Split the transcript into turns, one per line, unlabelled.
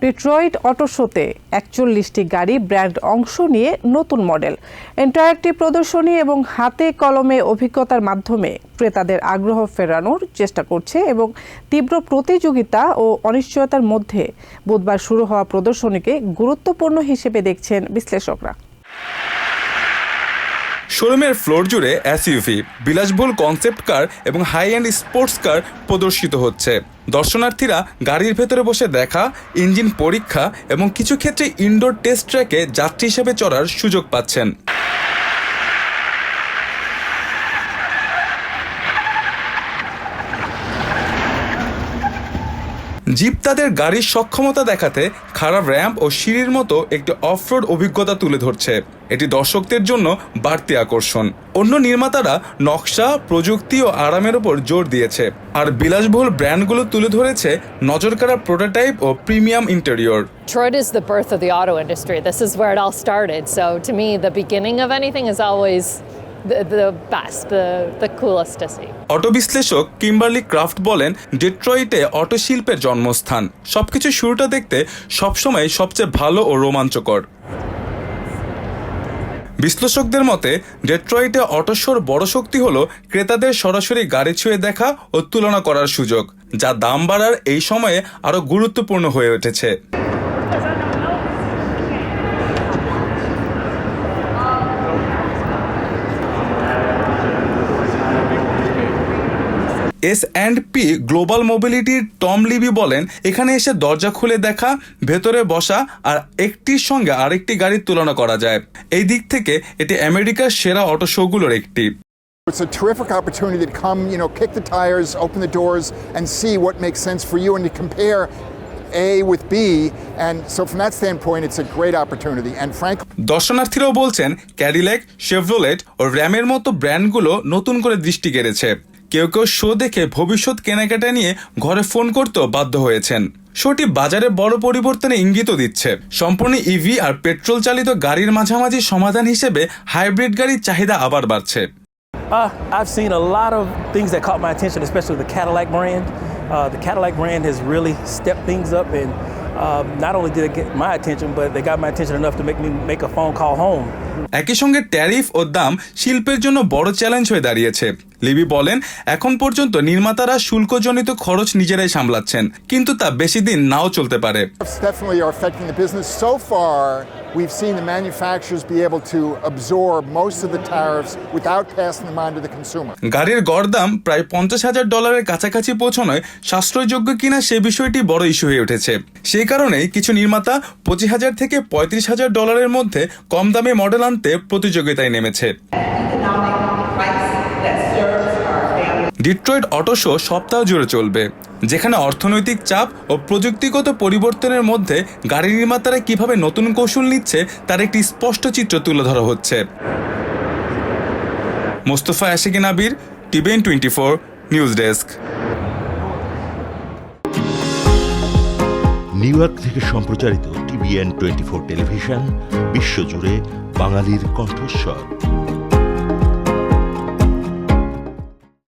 Detroit auto শোতে ৪১টি গাড়ি ব্র্যান্ড অংশ নিয়ে নতুন মডেল, ইন্টারঅ্যাক্টিভ প্রদর্শনী এবং হাতে কলমে অভিজ্ঞতার মাধ্যমে ক্রেতাদের আগ্রহ ফেরানোর চেষ্টা করছে এবং তীব্র প্রতিযোগিতা ও অনিশ্চয়তার মধ্যে বুধবার শুরু হওয়া প্রদর্শনীকে গুরুত্বপূর্ণ হিসেবে দেখছেন বিশ্লেষকরা।
শোরুমের ফ্লোর জুড়ে এসইউভি, বিলাসবহুল কনসেপ্ট কার এবং হাই এন্ড স্পোর্টস কার প্রদর্শিত হচ্ছে। দর্শনার্থীরা গাড়ির ভেতরে বসে দেখা, ইঞ্জিন পরীক্ষা এবং কিছু ক্ষেত্রে ইনডোর টেস্ট ট্র্যাকে যাত্রী হিসেবে চড়ার সুযোগ পাচ্ছেন। জিপ তাদের গাড়ির সক্ষমতা দেখাতে খারাপ র্যাম্প ও সিঁড়ির মতো একটি অফরোড অভিজ্ঞতা তুলে ধরছে। এটি দর্শকদের জন্য বাড়তি আকর্ষণ। অন্য নির্মাতারা নকশা, প্রযুক্তি ও আরামের উপর জোর দিয়েছে, আর বিলাসবহুল ব্র্যান্ডগুলো তুলে ধরেছে নজরকাড়া প্রোটোটাইপ ও premium interior.
Detroit is the birth of the auto industry. This is where it all started. So to me, the beginning of anything is always the best, the coolest to see.
Auto বিশ্লেষক Kimberley craft বলেন, ডেট্রয়েটে auto শিল্পের জন্মস্থান। সবকিছু শুরুটা দেখতে সবসময় সবচেয়ে ভালো ও রোমাঞ্চকর। বিশ্লেষকদের মতে ডেট্রয়েটে অটো শোর বড় শক্তি হলো ক্রেতাদের সরাসরি গাড়ি ছুঁয়ে দেখা ও তুলনা করার সুযোগ, যা দাম বাড়ার এই সময়ে আরও গুরুত্বপূর্ণ হয়ে উঠেছে। S&P গ্লোবাল মোবিলিটির টম লিবি বলেন, এখানে এসে দরজা খুলে দেখা, ভেতরে বসা আর একটির সঙ্গে আরেকটি গাড়ির তুলনা করা যায়। এই দিক থেকে এটি আমেরিকার সেরা অটো শোগুলোর একটি।
It's a terrific opportunity to come, kick the tires, open the doors, and see what makes sense for you, and to compare A with B, and so from that standpoint, it's a great opportunity. And frankly,
দর্শনার্থীরাও বলছেন, Cadillac, Chevrolet ও র্যামের মতো ব্র্যান্ডগুলো নতুন করে দৃষ্টি কেড়েছে। কেউ কেউ show দেখে ভবিষ্যৎ কেনাকাটা নিয়ে ঘরে ফোন করতেও বাধ্য হয়েছেন। শোটি বাজারে বড় পরিবর্তনে ইঙ্গিতও দিচ্ছে। সম্পূর্ণ ইভি আর পেট্রোল চালিত গাড়ির মাঝামাঝি সমাধান হিসেবে হাইব্রিড গাড়ির চাহিদা আবার বাড়ছে।
I've seen a lot of things that caught my attention, especially the Cadillac brand. The Cadillac brand has really stepped things up, and not only did it get my attention, but they got my attention enough to make me make a phone call home.
একই সঙ্গে tariff ও দাম শিল্পের জন্য বড় challenge হয়ে দাঁড়িয়েছে। লিবি বলেন, এখন পর্যন্ত নির্মাতারা শুল্কজনিত খরচ নিজেরাই সামলাচ্ছেন, কিন্তু তা বেশি দিন নাও চলতে পারে।
definitely are affecting the business. So far, we've seen the manufacturers be able to absorb most of the tariffs without passing them on to the consumer.
গাড়ির গড় দাম প্রায় $50,000 কাছাকাছি পৌঁছানোয় সাশ্রয়যোগ্য কিনা সে বিষয়টি বড় ইস্যু হয়ে উঠেছে। সেই কারণেই কিছু নির্মাতা $25,000 থেকে $35,000 মধ্যে কম দামে মডেল আনতে প্রতিযোগিতায় নেমেছে। ডিট্রয়েট অটো শো সপ্তাহ জুড়ে চলবে, যেখানে অর্থনৈতিক চাপ ও প্রযুক্তিগত পরিবর্তনের মধ্যে গাড়ি নির্মাতারা কিভাবে নতুন কৌশল নিচ্ছে তার একটি স্পষ্ট চিত্র তুলে ধরা হচ্ছে। মোস্তফা আশিকিন আবির, TVN 24 news desk.
New York থেকে সম্প্রচারিত TVN 24 টেলিভিশন বিশ্বজুড়ে বাঙালির কণ্ঠস্বর।